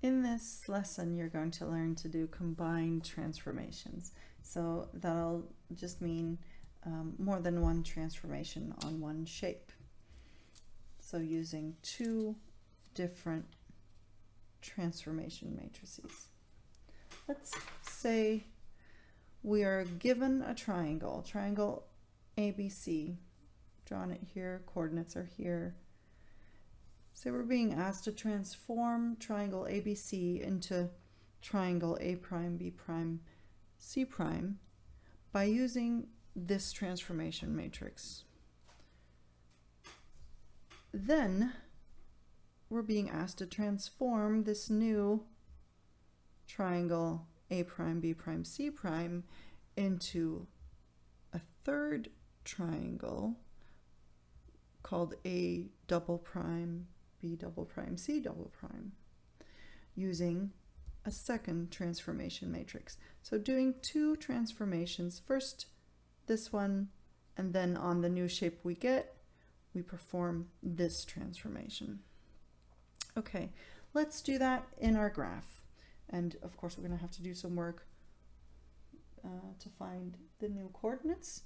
In this lesson, you're going to learn to do combined transformations. So that'll just mean more than one transformation on one shape. So using two different transformation matrices. Let's say we are given a triangle ABC, drawn it here, coordinates are here. So we're being asked to transform triangle ABC into triangle A prime, B prime, C prime by using this transformation matrix. Then we're being asked to transform this new triangle A prime, B prime, C prime into a third triangle called A double prime, B double prime, C double prime, using a second transformation matrix. So doing two transformations, first this one, and then on the new shape we get, we perform this transformation. Okay, let's do that in our graph. And of course, we're going to have to do some work to find the new coordinates.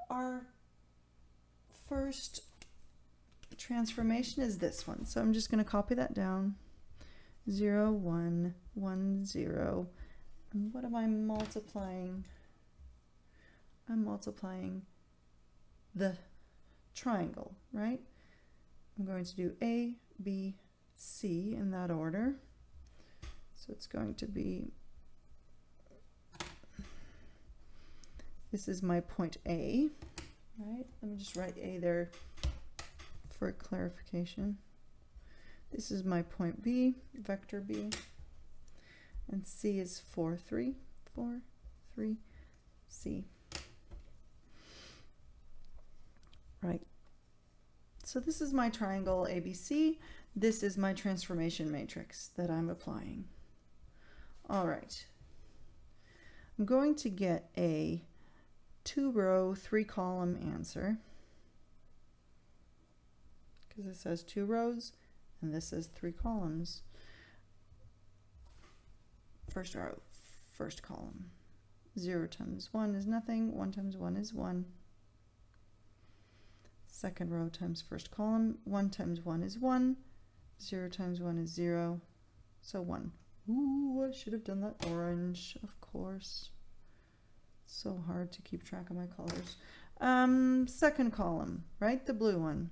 Our first transformation is this one. So I'm just going to copy that down. 0, 1, 1, 0. And what am I multiplying? I'm multiplying the triangle, right? I'm going to do A, B, C in that order. So it's going to be, this is my point A, right? Let me just write A there for clarification. This is my point B, vector B, and C is 4, 3, 4, 3, C. Right. So this is my triangle ABC. This is my transformation matrix that I'm applying. All right. I'm going to get a 2-row, 3-column answer, because it says 2 rows and this says 3 columns. First row, first column. 0 times 1 is nothing. 1 times 1 is 1. Second row times first column. 1 times 1 is 1. 0 times 1 is 0. So 1. Ooh, I should have done that orange, of course. It's so hard to keep track of my colors. Second column, right? The blue one.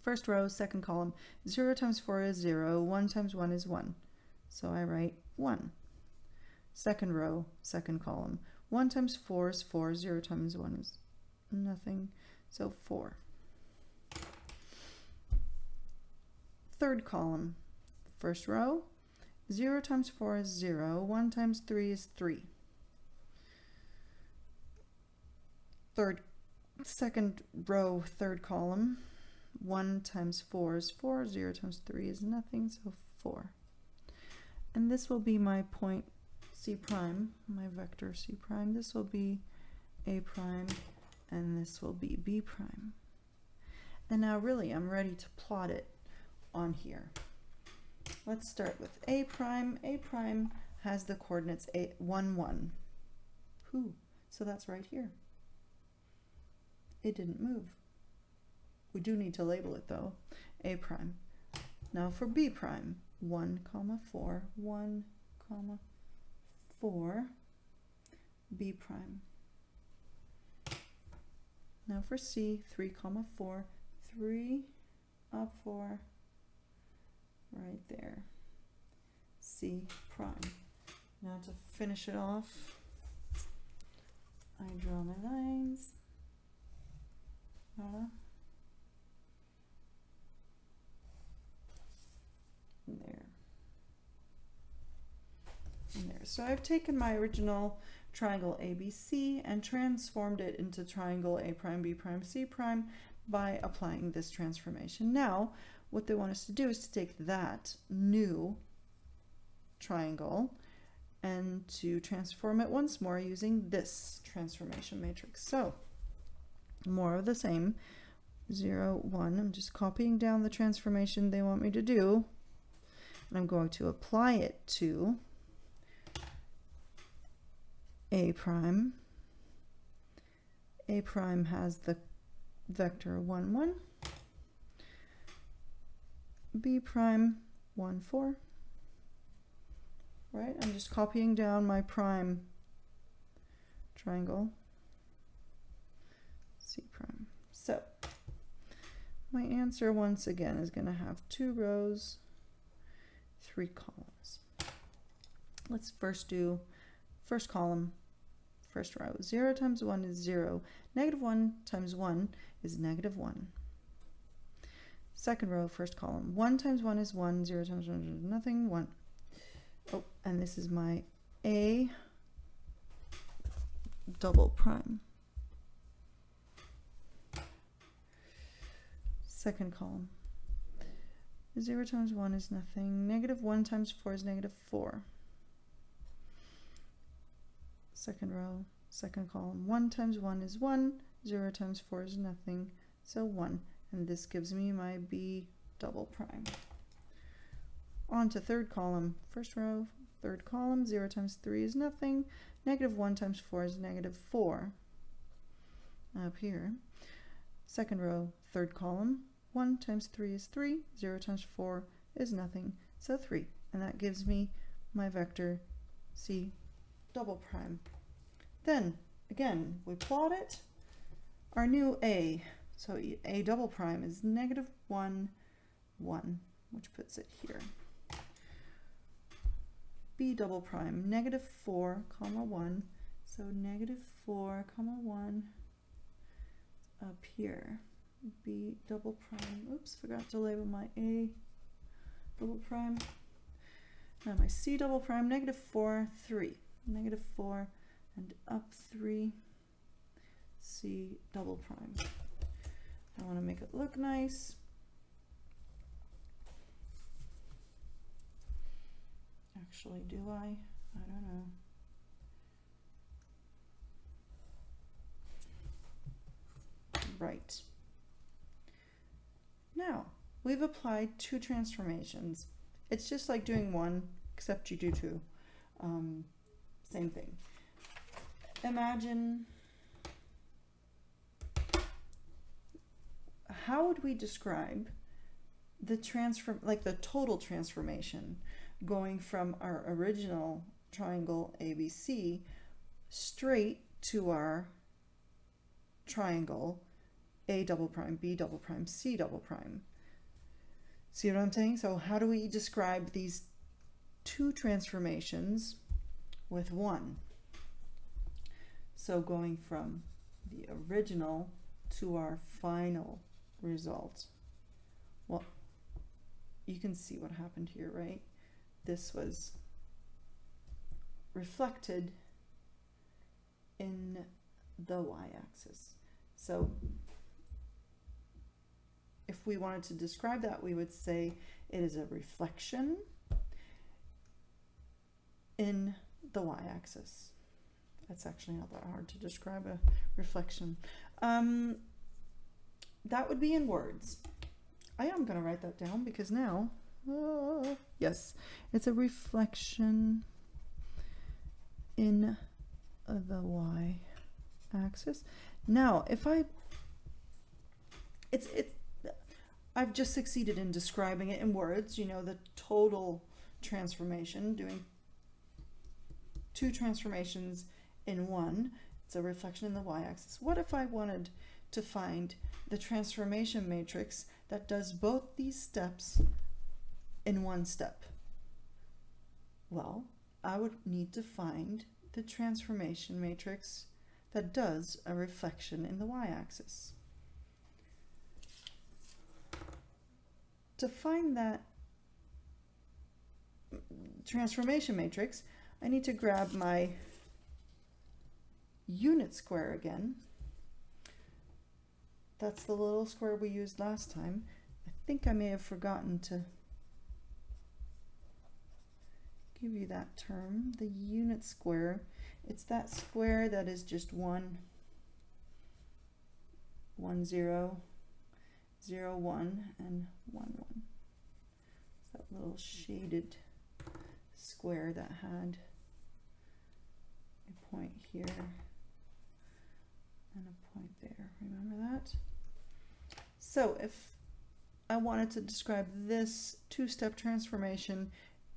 First row, second column. 0 times 4 is 0. 1 times 1 is 1. So I write 1. Second row, second column. 1 times 4 is 4. 0 times 1 is nothing. So 4. Third column, first row. 0 times 4 is 0. 1 times 3 is 3. Second row, third column. 1 times 4 is 4. 0 times 3 is nothing, so 4. And this will be my point C prime, my vector C prime. This will be A prime, and this will be B prime. And now really I'm ready to plot it on here. Let's start with A prime. A prime has the coordinates 1, 1. So that's right here. It didn't move. We do need to label it though. A prime. Now for B prime, 1, 4, 1, 4, B prime. Now for C, 3, 4, 3, up 4, right there, C prime. Now to finish it off, I draw my lines. There. And there. So I've taken my original triangle ABC and transformed it into triangle A prime, B prime, C prime by applying this transformation. Now, what they want us to do is to take that new triangle and to transform it once more using this transformation matrix. So, more of the same. 0, 1. I'm just copying down the transformation they want me to do, and I'm going to apply it to A prime. A prime has the vector 1, 1. B prime 1, 4. Right? I'm just copying down my prime triangle. C prime. So my answer once again is going to have 2 rows, 3 columns. Let's first do first column, first row. 0 times 1 is 0. Negative 1 times 1 is negative 1. Second row, first column. 1 times 1 is 1. 0 times 1 is nothing. 1. Oh, and this is my A double prime. Second column. 0 times 1 is nothing. Negative 1 times 4 is negative 4. Second row, second column. 1 times 1 is 1. 0 times 4 is nothing. So 1. And this gives me my B double prime. On to third column. First row, third column. 0 times 3 is nothing. Negative 1 times 4 is negative 4. Up here. Second row, third column. 1 times 3 is 3. 0 times 4 is nothing. So 3. And that gives me my vector C double prime. Then, again, we plot it. Our new A. So A double prime is negative 1, 1, which puts it here. B double prime, negative 4, comma 1. So negative 4, comma 1 up here. B double prime, oops, forgot to label my A double prime. Now my C double prime, negative 4, 3. Negative 4 and up 3, C double prime. I want to make it look nice. Actually, do I? I don't know. Right. Now, we've applied 2 transformations. It's just like doing 1, except you do 2. Same thing. Imagine, how would we describe the the total transformation going from our original triangle ABC straight to our triangle A double prime, B double prime, C double prime? See what I'm saying? So how do we describe these 2 transformations with 1? So going from the original to our final result. Well, you can see what happened here, right? This was reflected in the y-axis. So if we wanted to describe that, we would say it is a reflection in the y-axis. That's actually not that hard to describe a reflection. That would be in words. I am going to write that down because now, yes, it's a reflection in the y-axis. Now, if I've just succeeded in describing it in words, you know, the total transformation, doing 2 transformations in 1. It's a reflection in the y-axis. What if I wanted to find the transformation matrix that does both these steps in 1 step? Well, I would need to find the transformation matrix that does a reflection in the y-axis. To find that transformation matrix, I need to grab my unit square again. That's the little square we used last time. I think I may have forgotten to give you that term, the unit square. It's that square that is just 1, 1, 0. 0, 1, and 1, 1. It's that little shaded square that had a point here and a point there. Remember that? So if I wanted to describe this two-step transformation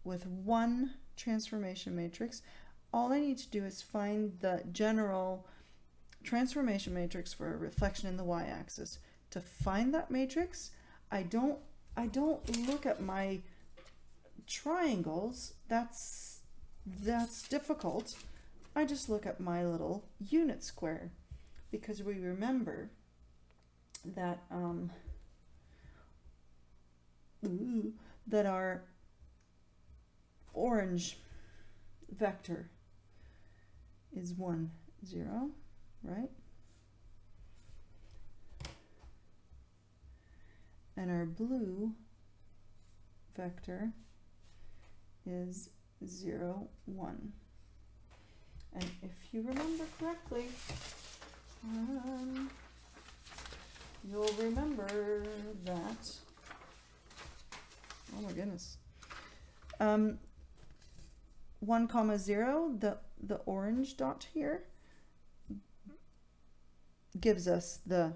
with one transformation matrix, all I need to do is find the general transformation matrix for a reflection in the y-axis. To find that matrix, I don't look at my triangles. That's difficult. I just look at my little unit square, because we remember that that our orange vector is 1, 0, right? And our blue vector is 0, 1. And if you remember correctly, you'll remember that, oh my goodness, 1, 0, the orange dot here gives us the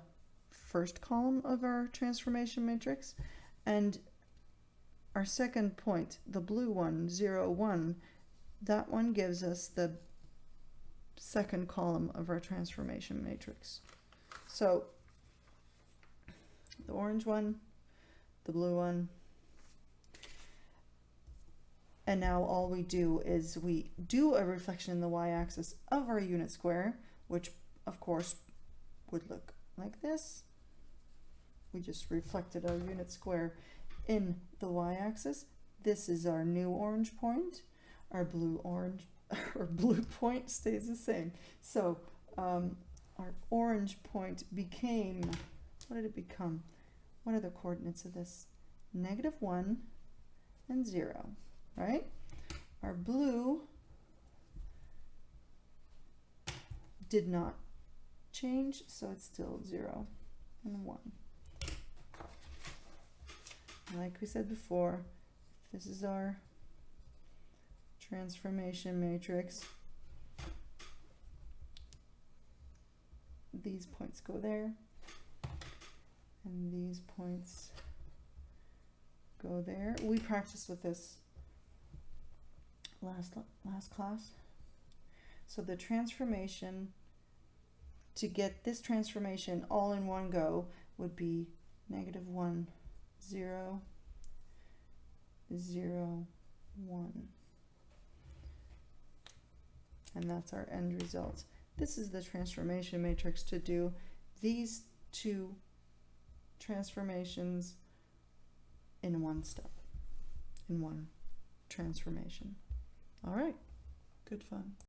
first column of our transformation matrix, and our second point, the blue one, 0, 1, that one gives us the second column of our transformation matrix. So the orange one, the blue one, and now all we do is we do a reflection in the y-axis of our unit square, which of course would look like this. We just reflected our unit square in the y-axis. This is our new orange point. Our blue point stays the same. So our orange point became, what did it become? What are the coordinates of this? -1 and 0, right? Our blue did not change, so it's still 0 and 1. Like we said before, this is our transformation matrix. These points go there, and these points go there. We practiced with this last class. So the transformation, to get this transformation all in one go, would be -1, 0, 0, 1. And that's our end result. This is the transformation matrix to do these two transformations in one step, in one transformation. All right, good fun.